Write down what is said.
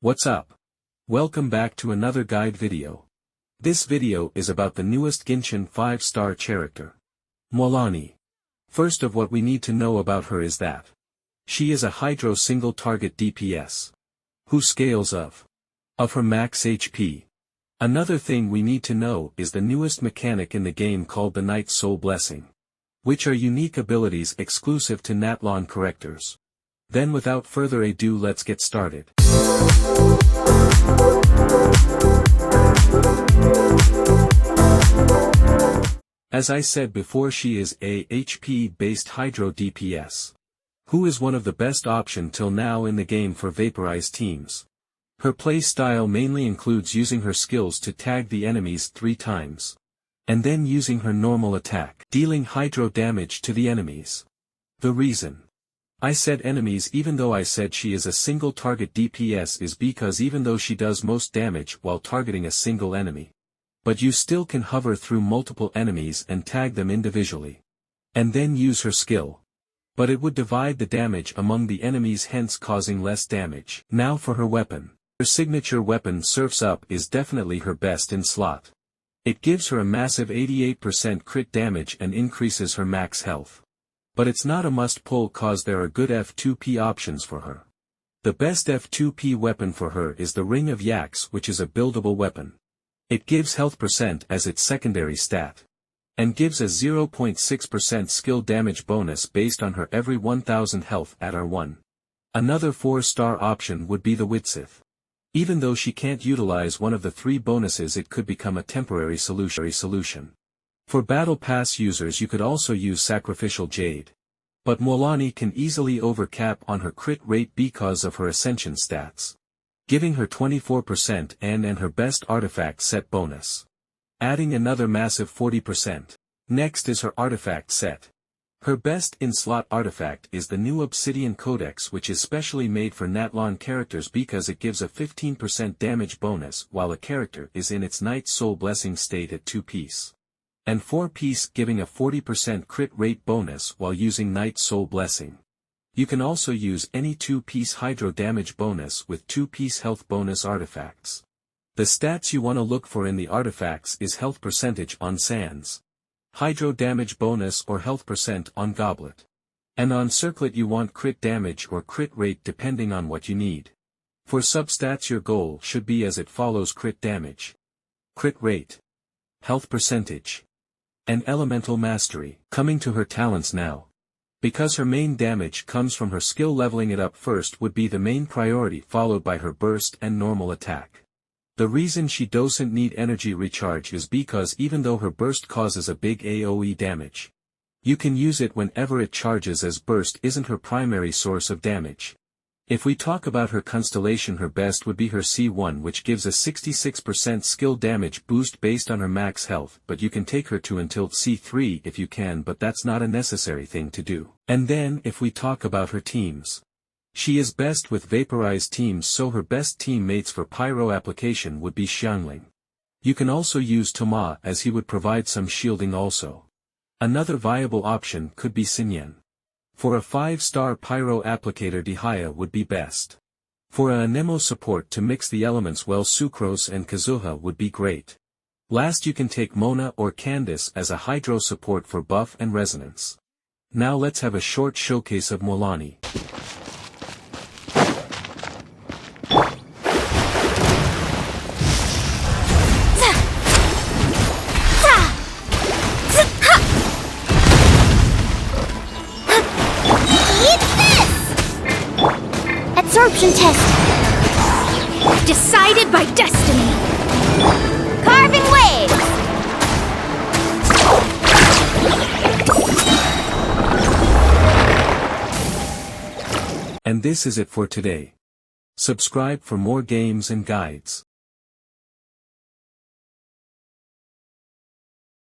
What's up? Welcome back to another guide video. This video is about the newest Genshin 5-star charecter, Mualani. First of what we need to know about her is that she is a Hydro single target DPS, who scales of her max HP. Another thing we need to know is the newest mechanic in the game called the Night Soul Blessing, which are unique abilities exclusive to Natlan characters. Then without further ado, let's get started. As I said before, she is a HP-based Hydro DPS, who is one of the best option till now in the game for vaporized teams. Her play style mainly includes using her skills to tag the enemies 3 times, and then using her normal attack, dealing Hydro damage to the enemies. The reason I said enemies even though I said she is a single target DPS is because even though she does most damage while targeting a single enemy, but you still can hover through multiple enemies and tag them individually, and then use her skill. But it would divide the damage among the enemies, hence causing less damage. Now for her weapon. Her signature weapon Surf's Up is definitely her best in slot. It gives her a massive 88% crit damage and increases her max health. But it's not a must-pull cause there are good F2P options for her. The best F2P weapon for her is the Ring of Yaks, which is a buildable weapon. It gives health percent as its secondary stat, and gives a 0.6% skill damage bonus based on her every 1000 health at R1. Another 4-star option would be the Witsith. Even though she can't utilize one of the 3 bonuses, it could become a temporary solution. For Battle Pass users, you could also use Sacrificial Jade. But Mualani can easily overcap on her crit rate because of her Ascension stats, giving her 24% and her best artifact set bonus, adding another massive 40%. Next is her artifact set. Her best in-slot artifact is the new Obsidian Codex, which is specially made for Natlan characters because it gives a 15% damage bonus while a character is in its Night Soul Blessing state at 2-piece. And 4-piece, giving a 40% crit rate bonus while using Night Soul Blessing. You can also use any 2-piece Hydro damage bonus with 2-piece health bonus artifacts. The stats you want to look for in the artifacts is health percentage on Sands, Hydro damage bonus or health percent on Goblet. And on Circlet you want crit damage or crit rate depending on what you need. For substats your goal should be as it follows: crit damage, crit rate, health percentage, and elemental mastery. Coming to her talents now. Because her main damage comes from her skill, leveling it up first would be the main priority, followed by her burst and normal attack. The reason she doesn't need energy recharge is because even though her burst causes a big AoE damage, you can use it whenever it charges, as burst isn't her primary source of damage. If we talk about her Constellation, her best would be her C1, which gives a 66% skill damage boost based on her max health, but you can take her to until C3 if you can, but that's not a necessary thing to do. And then if we talk about her teams, she is best with vaporized teams, so her best teammates for pyro application would be Xiangling. You can also use Toma, as he would provide some shielding also. Another viable option could be Xinyan. For a 5-star pyro applicator, Dihaya would be best. For a Anemo support to mix the elements well, Sucrose and Kazuha would be great. Last you can take Mona or Candice as a Hydro support for buff and resonance. Now let's have a short showcase of Mualani. Absorption test. Decided by destiny. Carving waves. And this is it for today. Subscribe for more games and guides.